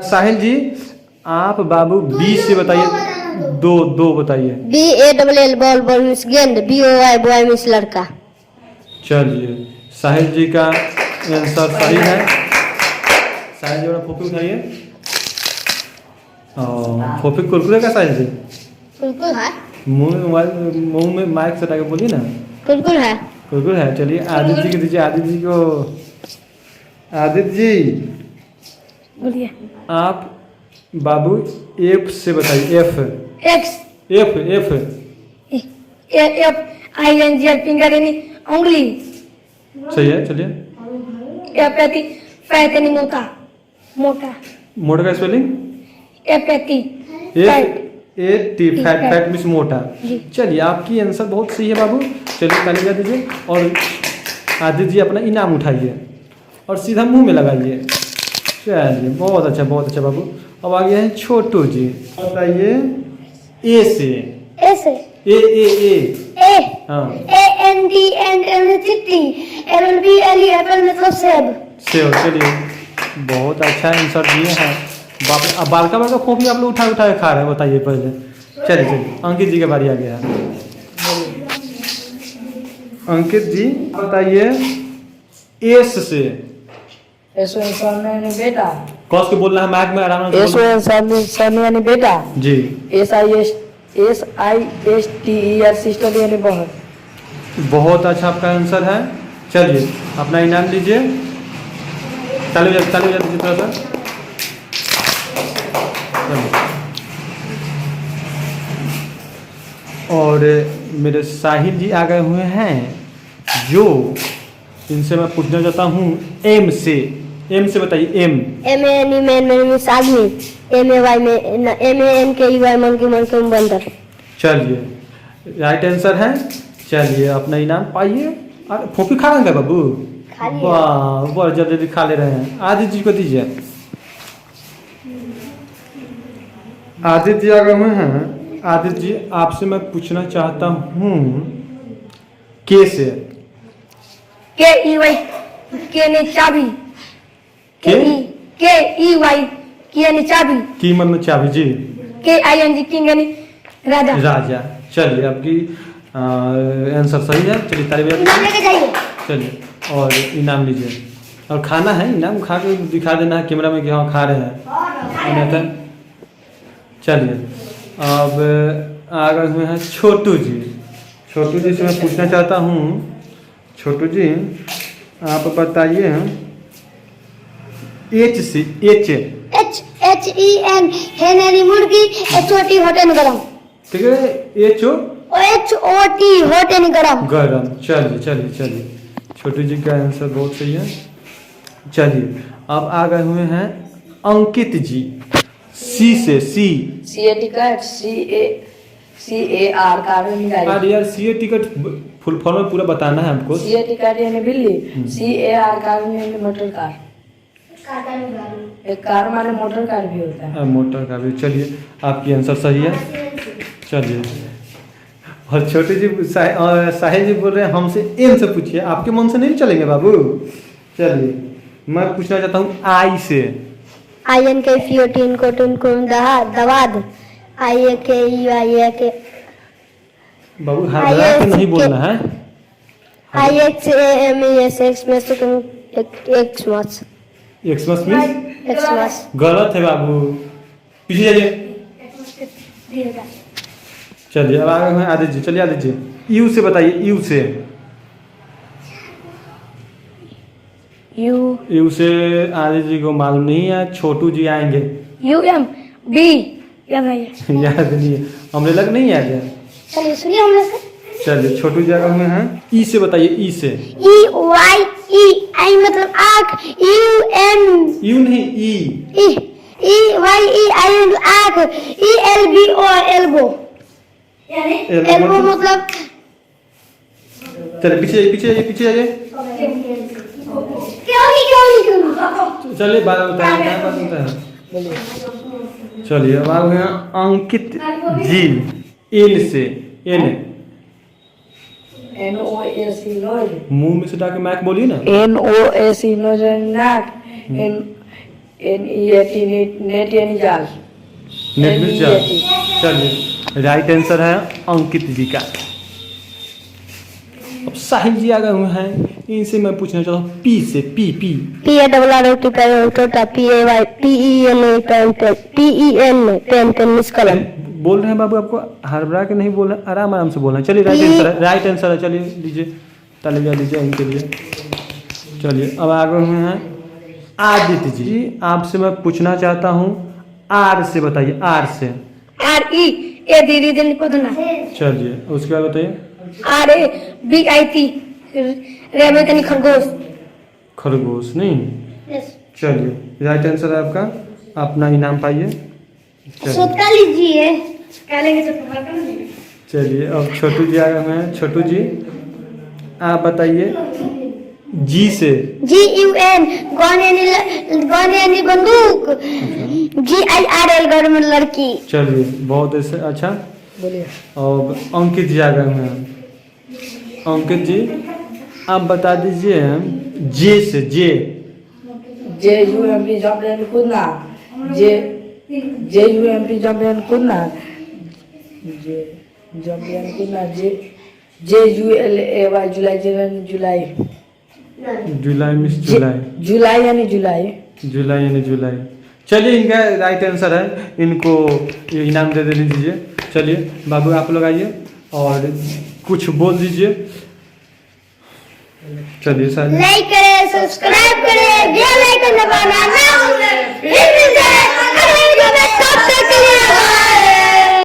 साहिल जी आप बाबू बी से बताइए। दो दो बताइए। BALL बॉल, बॉल मीन्स गेंद। BOY बॉय मीन्स लड़का। चलिए साहिल जी का आंसर सही है। साहिल जी वाला फोफी उठाइए। फोफी कुरकुरे का साहिल जी कुरकुर है। मुंह में माइक सटा के बोलिए ना। कुरकुर है। कुरकुर है। चलिए आदित्य जी को दीजिए। आदित्य जी को। आदित्य जी बोलिए। आप बाबू एफ से बताइए। F x. F F FINGR finger यानी उंगली। सही है। चलिए एपैथी फैट यानी मोटा। मोटा। मोटा का spelling apathy F A T fat. Fat means मोटा। जी। चलिए आपकी आंसर बहुत सही है बाबू। चलिए ताली बजा दीजिए और आदित्य जी अपना इनाम उठाइए और सीधा मुंह में लगाइए। चलिए बहुत अच्छा बाबू। अब आ गए हैं छोटू जी। बताइए ए से। ऐसे ए हाँ AND एप्पल मतलब सेब। सेव। चलिए बहुत अच्छा आंसर दिए हैं। बाप रे, अब बालका बालका फोफी आप लोग उठा उठा के खा रहे हैं। बताइए पहले। चलिए अंकित जी के बारी आ गया है। अंकित जी बताइए एस से। बेटा। कौस के बोलना है माइक में आराम से बोलना। यानी बेटा। जी। SISTER सिस्टर यानी बहन। बहुत अच्छा आपका आंसर है। चलिए अपना इनाम लीजिए। ताली बजा दीजिए थोड़ा सा। चलिए। और मेरे साहिल जी आ गए हुए हैं जो इनसे मैं पूछना चाहता हूँ एम से। एम से बताइए। एम MAN मीन्स आदमी। MAY में MANKEY मंकी मंकी बंदर। चलिए राइट आंसर है। चलिए अपना इनाम पाइए। अरे फोफी खा रहे हैं क्या बाबू? वाह बहुत जल्दी खा ले रहे हैं। आदित्य जी को दीजिए। आदित्य जी आ गए हुए हैं। आदित्य जी आपसे मैं पूछना चाहता हूँ के से। KEY के ने चाबी। KEY की यानी चाबी। की मतलब चाबी। जी। KING किंग यानी राजा। राजा। चलिए आपकी आंसर सही है। चलिए ताली बजा दीजिए। चलिए और इनाम लीजिए और खाना है। इनाम खा के दिखा देना है कैमरा में कि हाँ खा रहे हैं। चलिए अब आ गए हुए हैं छोटू जी। छोटू जी से मैं पूछना चाहता हूँ। छोटू जी आप बताइए एच से। HEN हेन यानी मुर्गी। HOT होटल गरम। ठीक है। HOT होटल गरम। गरम। चलिए छोटू जी का आंसर बहुत सही है। चलिए अब आ गए हुए हैं अंकित जी सी से। CA ticket CAR car. अरे यार सी ए टिकट फुल फॉर्म में पूरा बताना है हमको। CA टिकट यानी बिल्ली। CAR कार यानी मोटर कार। एक कार माने मोटर कार भी होता है। मोटर का भी। चलिए आपकी आंसर सही है। चलिए और छोटे जी साहिल जी बोल रहे हैं हमसे एम से पूछिए। आपके मन से नहीं चलेंगे बाबू। चलिए मैं पूछना चाहता हूँ आई से। INKFIOTIN कोटिन कुम दवाद। IAKEY बाबू हरा के नहीं बोलना है। IXAMESX में से एक्समस। एक्समस मीन्स एक्समस गलत है बाबू। पीछे जाइए। चलिए अब आगे हैं आदित्य जी। चलिए आदित्य जी यू से बताइए। यू से। यू से आदित्य जी को मालूम नहीं है। छोटू जी आएंगे। UMB याद नहीं याद नहीं है। अम्ब्रेला नहीं याद है। चलिए सुनिए हम लोग। चलिए छोटू जी आगे हुए हैं ई से बताइए। ई से। EYEI मतलब आँख। यू नहीं ई। EYEI आँख। ELBO elbow. एल्बो मतलब। चलिए पीछे जाइए। चलिए बात बताए। चलिए अब आ गए हैं अंकित जी एन से। N NOAC nose. मुंह में से डाके माइक बोलिए ना। NOAC नोज नाक। NEAT नेट यानी जाल। नेट में जाल। NEAT। चलिए राइट आंसर है अंकित जी का। अब साहिल जी आ गए हुए हैं, इनसे मैं पूछना चाहता हूँ पी से। P P PARROT PEN miss कलम। बोल रहे हैं बाबू, आपको हड़बड़ा के नहीं बोल रहे, आराम आराम से बोल रहे हैं। चलिए राइट आंसर है, राइट आंसर है। चलिए लीजिए, ताली बजा लीजिए इनके लिए। चलिए अब आ गए हुए हैं आदित्य जी, आपसे मैं पूछना चाहता हूँ आर से, बताइए आर से। RE ए दीदी दिन पढ़ना। चलिए उसके बाद बताइए। RABIT रेबत नहीं खरगोश। खरगोश नहीं। चलिए राइट आंसर है आपका, अपना इनाम पाइए। चलिए। सोता लीजिए, करेंगे तो तुम्हारा कर देंगे। चलिए अब छोटू जी आ गए हुए हैं। छोटू जी आप बताइए जी से। GUN गन यानी बंदूक। GIRL घर में लड़की। चलिए बहुत ऐसे अच्छा। बोलिए। और अंकित जी आ गए हुए हैं। अंकित जी आप बता दीजिए जे से। जे JUMP जंपलाइन कूदना। JUMP जंपलाइन कूदना। जंपलाइन कूदना। JULAY जुलाई। जुलाई मिस जुलाई। जुलाई यानी जुलाई। जुलाई यानी जुलाई। चलिए इनका राइट आंसर है, इनको ये इनाम दे दीजिए। चलिए बाबू आप लोग आइए और कुछ बोल दीजिए। चलिए सर, लाइक करें, सब्सक्राइब करें, बेल आइकन दबाना ना भूलें।